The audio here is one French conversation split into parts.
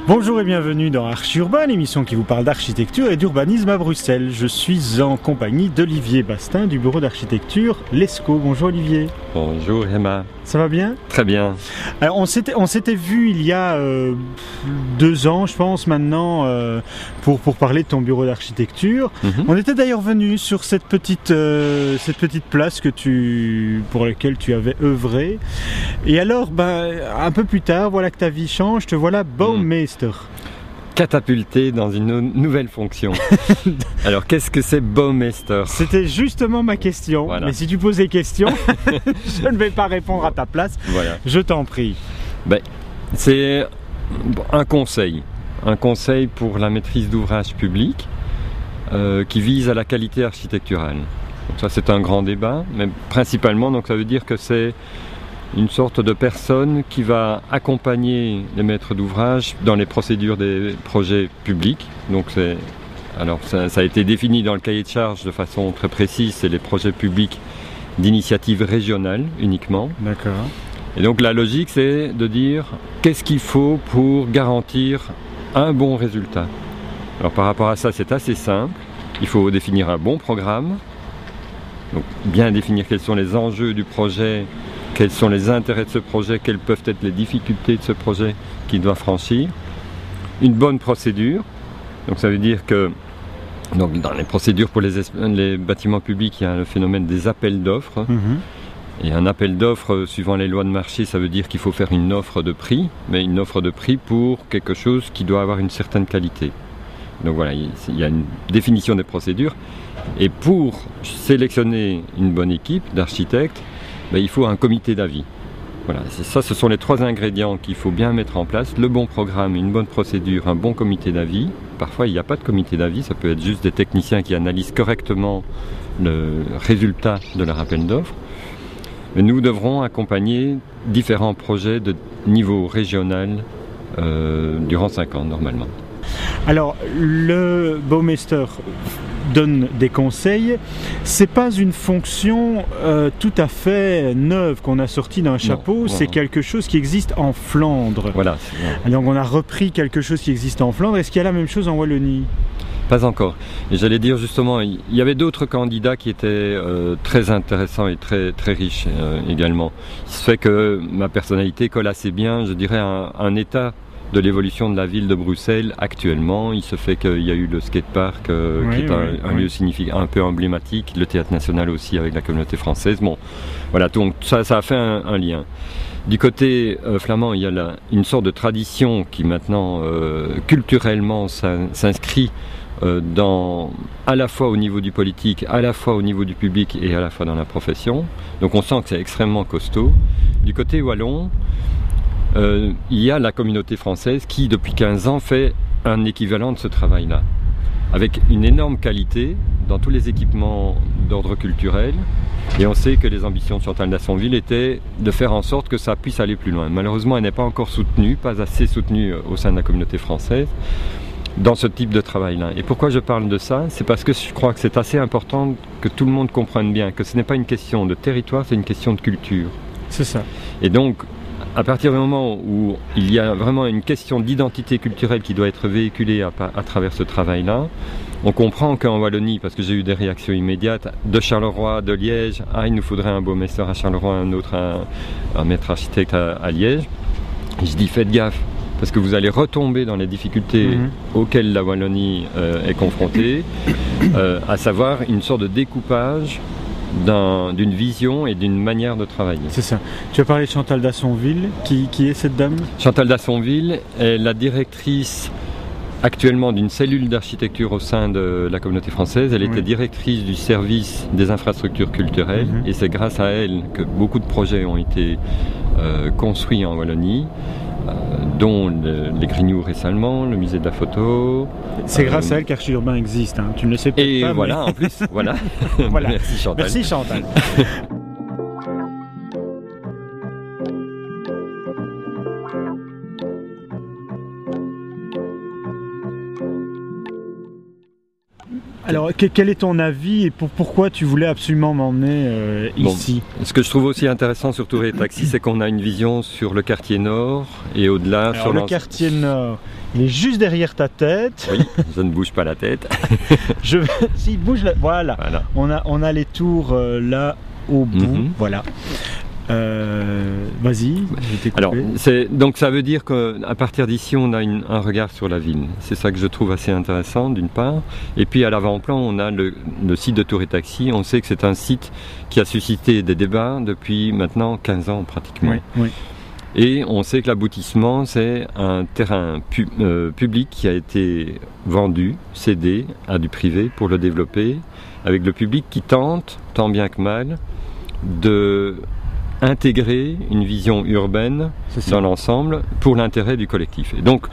Bonjour et bienvenue dans Archi Urbain, l'émission qui vous parle d'architecture et d'urbanisme à Bruxelles. Je suis en compagnie d'Olivier Bastin du bureau d'architecture Lescaut. Bonjour Olivier. Bonjour Emma. Ça va bien ? Très bien. Alors on s'était vu il y a 2 ans, je pense maintenant, pour parler de ton bureau d'architecture. On était d'ailleurs venu sur cette petite place pour laquelle tu avais œuvré. Et alors, un peu plus tard, voilà que ta vie change, te voilà Baumeister. Catapulté dans une nouvelle fonction. Alors, qu'est-ce que c'est Baumeister ? C'était justement ma question. Voilà. Mais si tu poses des questions, je ne vais pas répondre à ta place. Voilà. Je t'en prie. C'est un conseil pour la maîtrise d'ouvrage public qui vise à la qualité architecturale. Donc ça, c'est un grand débat, mais principalement, donc ça veut dire que c'est une sorte de personne qui va accompagner les maîtres d'ouvrage dans les procédures des projets publics. Donc ça a été défini dans le cahier de charge de façon très précise, c'est les projets publics d'initiative régionale uniquement. D'accord. Et donc la logique, c'est de dire qu'est-ce qu'il faut pour garantir un bon résultat. Alors par rapport à ça, c'est assez simple. Il faut définir un bon programme, donc bien définir quels sont les enjeux du projet, quels sont les intérêts de ce projet, quelles peuvent être les difficultés de ce projet qu'il doit franchir. Une bonne procédure, donc ça veut dire que dans les procédures pour les bâtiments publics, il y a le phénomène des appels d'offres. Et un appel d'offres, suivant les lois de marché, ça veut dire qu'il faut faire une offre de prix, mais une offre de prix pour quelque chose qui doit avoir une certaine qualité. Donc voilà, il y a une définition des procédures. Et pour sélectionner une bonne équipe d'architectes, il faut un comité d'avis. Voilà, ce sont les 3 ingrédients qu'il faut bien mettre en place. Le bon programme, une bonne procédure, un bon comité d'avis. Parfois, il n'y a pas de comité d'avis, ça peut être juste des techniciens qui analysent correctement le résultat de leur appel d'offres. Mais nous devrons accompagner différents projets de niveau régional durant 5 ans normalement. Alors, le Baumeister donne des conseils. C'est pas une fonction tout à fait neuve qu'on a sortie d'un chapeau. C'est quelque chose qui existe en Flandre. Voilà. Donc on a repris quelque chose qui existe en Flandre. Est-ce qu'il y a la même chose en Wallonie ? Pas encore. Et j'allais dire justement, il y avait d'autres candidats qui étaient très intéressants et très, très riches également. Il se fait que ma personnalité colle assez bien, je dirais, à un état de l'évolution de la ville de Bruxelles actuellement. Il se fait qu'il y a eu le skatepark qui est un lieu un peu emblématique, le théâtre national aussi avec la communauté française. Bon, voilà, donc ça a fait un lien. Du côté flamand, il y a une sorte de tradition qui maintenant culturellement s'inscrit à la fois au niveau du politique, à la fois au niveau du public et à la fois dans la profession. Donc on sent que c'est extrêmement costaud. Du côté wallon, il y a la communauté française qui, depuis 15 ans, fait un équivalent de ce travail-là, avec une énorme qualité dans tous les équipements d'ordre culturel. Et on sait que les ambitions de Chantal Dassonville étaient de faire en sorte que ça puisse aller plus loin. Malheureusement, elle n'est pas encore soutenue, pas assez soutenue au sein de la communauté française dans ce type de travail-là. Et pourquoi je parle de ça ? C'est parce que je crois que c'est assez important que tout le monde comprenne bien que ce n'est pas une question de territoire, c'est une question de culture. C'est ça. Et donc, à partir du moment où il y a vraiment une question d'identité culturelle qui doit être véhiculée à travers ce travail-là, on comprend qu'en Wallonie, parce que j'ai eu des réactions immédiates, de Charleroi, de Liège, il nous faudrait un Baumeister à Charleroi, un autre, un maître architecte à Liège. Et je dis, faites gaffe, parce que vous allez retomber dans les difficultés auxquelles la Wallonie est confrontée, à savoir une sorte de découpage d'une vision et d'une manière de travailler. C'est ça. Tu as parlé de Chantal Dassonville. Qui est cette dame ? Chantal Dassonville est la directrice actuellement d'une cellule d'architecture au sein de la communauté française. Elle était directrice du service des infrastructures culturelles et c'est grâce à elle que beaucoup de projets ont été construits en Wallonie. Dont les Grignoux récemment, le musée de la photo. C'est grâce à elle qu'Archi Urbain existe, hein. Tu ne le sais peut-être pas. Et voilà, mais... en plus, voilà. Voilà. Merci Chantal. Merci Chantal. Alors, quel est ton avis et pourquoi tu voulais absolument m'emmener ici? Ce que je trouve aussi intéressant sur Tour et Taxi, c'est qu'on a une vision sur le quartier nord et au-delà. Alors, sur le quartier nord, il est juste derrière ta tête. Oui, je ne bouge pas la tête. S'il bouge, voilà. On a les tours là au bout. Voilà. Vas-y, je t'ai coupé. Alors, donc ça veut dire qu'à partir d'ici, on a un regard sur la ville. C'est ça que je trouve assez intéressant, d'une part. Et puis à l'avant-plan, on a le site de Tour et Taxi. On sait que c'est un site qui a suscité des débats depuis maintenant 15 ans pratiquement. Oui. Et on sait que l'aboutissement, c'est un terrain public qui a été vendu, cédé à du privé pour le développer, avec le public qui tente, tant bien que mal, de intégrer une vision urbaine dans l'ensemble pour l'intérêt du collectif. Et donc,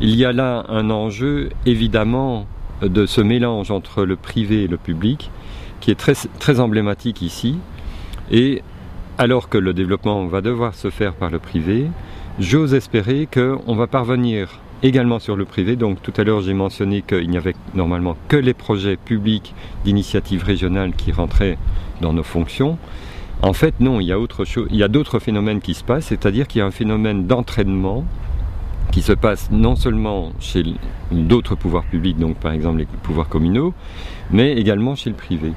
il y a là un enjeu, évidemment, de ce mélange entre le privé et le public, qui est très, très emblématique ici. Et alors que le développement va devoir se faire par le privé, j'ose espérer qu'on va parvenir également sur le privé. Donc, tout à l'heure, j'ai mentionné qu'il n'y avait normalement que les projets publics d'initiative régionale qui rentraient dans nos fonctions. En fait, non, il y a autre chose, il y a d'autres phénomènes qui se passent, c'est-à-dire qu'il y a un phénomène d'entraînement qui se passe non seulement chez d'autres pouvoirs publics, donc par exemple les pouvoirs communaux, mais également chez le privé.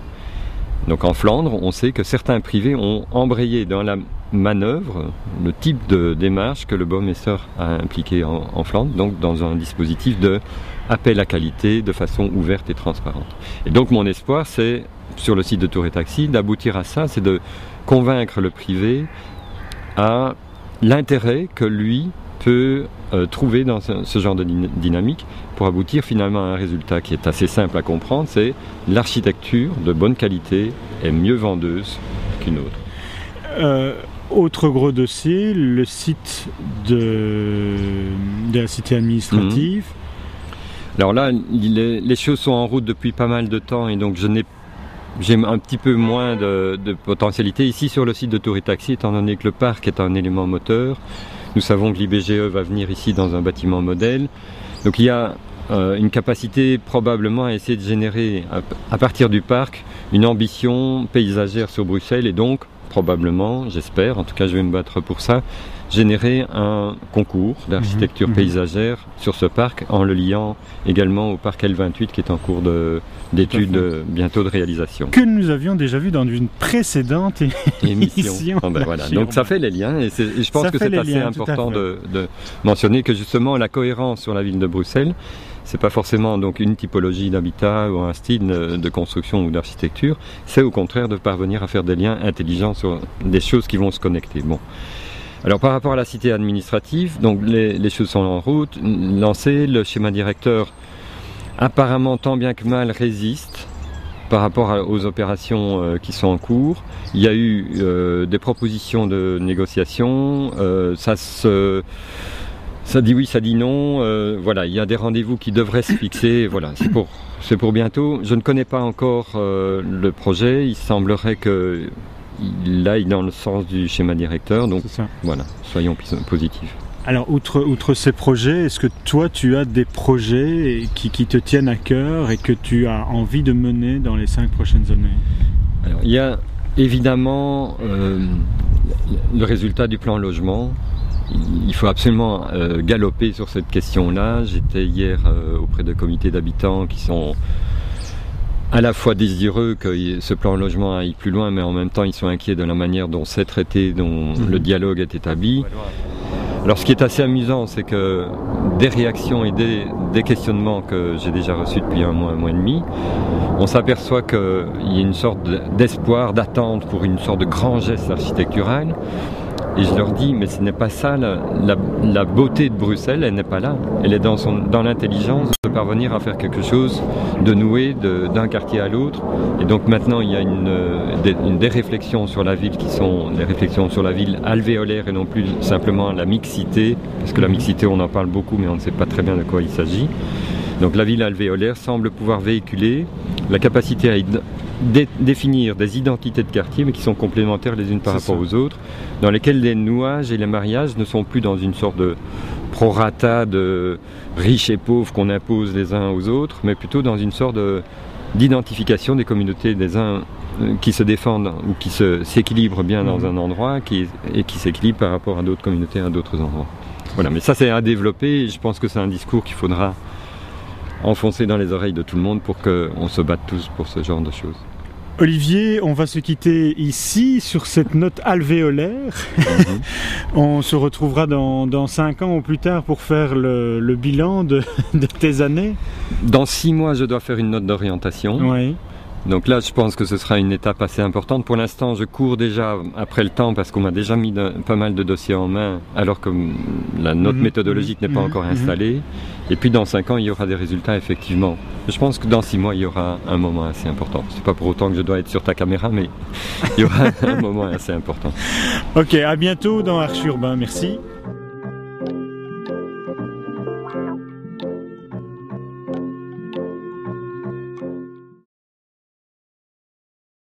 Donc en Flandre, on sait que certains privés ont embrayé dans la manœuvre le type de démarche que le Burgemeester a impliqué en Flandre, donc dans un dispositif de appel à qualité de façon ouverte et transparente. Et donc mon espoir, c'est, sur le site de Tour et Taxi, d'aboutir à ça, c'est de convaincre le privé à l'intérêt que lui peut trouver dans ce genre de dynamique pour aboutir finalement à un résultat qui est assez simple à comprendre, c'est l'architecture de bonne qualité est mieux vendeuse qu'une autre. Autre gros dossier, le site de la cité administrative. Alors là, les choses sont en route depuis pas mal de temps et donc j'ai un petit peu moins de potentialité ici sur le site de Tour et Taxi, étant donné que le parc est un élément moteur. Nous savons que l'IBGE va venir ici dans un bâtiment modèle. Donc il y a une capacité probablement à essayer de générer à partir du parc une ambition paysagère sur Bruxelles et donc probablement, j'espère, en tout cas je vais me battre pour ça, générer un concours d'architecture paysagère sur ce parc en le liant également au parc L28 qui est en cours d'études bientôt de réalisation. Que nous avions déjà vu dans une précédente émission. Voilà. Donc ça fait les liens et je pense que c'est assez important de mentionner que justement la cohérence sur la ville de Bruxelles, c'est pas forcément donc une typologie d'habitat ou un style de construction ou d'architecture, c'est au contraire de parvenir à faire des liens intelligents sur des choses qui vont se connecter. Bon. Alors par rapport à la cité administrative, donc les choses sont en route, lancées, le schéma directeur apparemment tant bien que mal résiste par rapport aux opérations qui sont en cours. Il y a eu des propositions de négociation, ça dit oui, ça dit non. Voilà, il y a des rendez-vous qui devraient se fixer. Voilà, c'est pour bientôt. Je ne connais pas encore le projet. Il semblerait qu'il aille dans le sens du schéma directeur. Donc voilà, soyons positifs. Alors, outre ces projets, est-ce que toi, tu as des projets qui te tiennent à cœur et que tu as envie de mener dans les 5 prochaines années? Alors, il y a évidemment le résultat du plan logement. Il faut absolument galoper sur cette question-là. J'étais hier auprès de comités d'habitants qui sont à la fois désireux que ce plan logement aille plus loin, mais en même temps ils sont inquiets de la manière dont c'est traité, dont le dialogue est établi. Alors ce qui est assez amusant, c'est que des réactions et des questionnements que j'ai déjà reçus depuis un mois et demi, on s'aperçoit qu'il y a une sorte d'espoir, d'attente pour une sorte de grand geste architectural. Et je leur dis, mais ce n'est pas ça, la beauté de Bruxelles, elle n'est pas là. Elle est dans l'intelligence de parvenir à faire quelque chose, de nouer d'un quartier à l'autre. Et donc maintenant, il y a des réflexions sur la ville qui sont des réflexions sur la ville alvéolaire et non plus simplement la mixité. Parce que la mixité, on en parle beaucoup, mais on ne sait pas très bien de quoi il s'agit. Donc la ville alvéolaire semble pouvoir véhiculer la capacité à définir des identités de quartier, mais qui sont complémentaires les unes par rapport aux autres, dans lesquelles les nouages et les mariages ne sont plus dans une sorte de prorata de riches et pauvres qu'on impose les uns aux autres, mais plutôt dans une sorte de d'identification des communautés des uns qui se défendent ou qui s'équilibrent bien dans un endroit et qui s'équilibrent par rapport à d'autres communautés à d'autres endroits. Voilà, mais ça c'est à développer et je pense que c'est un discours qu'il faudra enfoncer dans les oreilles de tout le monde pour qu'on se batte tous pour ce genre de choses. Olivier, on va se quitter ici sur cette note alvéolaire. On se retrouvera dans 5 ans ou plus tard pour faire le bilan de tes années. Dans 6 mois, je dois faire une note d'orientation. Oui. Donc là, je pense que ce sera une étape assez importante. Pour l'instant, je cours déjà après le temps parce qu'on m'a déjà mis pas mal de dossiers en main alors que la note méthodologique n'est pas encore installée. Et puis dans 5 ans, il y aura des résultats effectivement. Je pense que dans 6 mois, il y aura un moment assez important. C'est pas pour autant que je dois être sur ta caméra, mais il y aura un moment assez important. Ok, à bientôt dans Arche Urbain. Merci.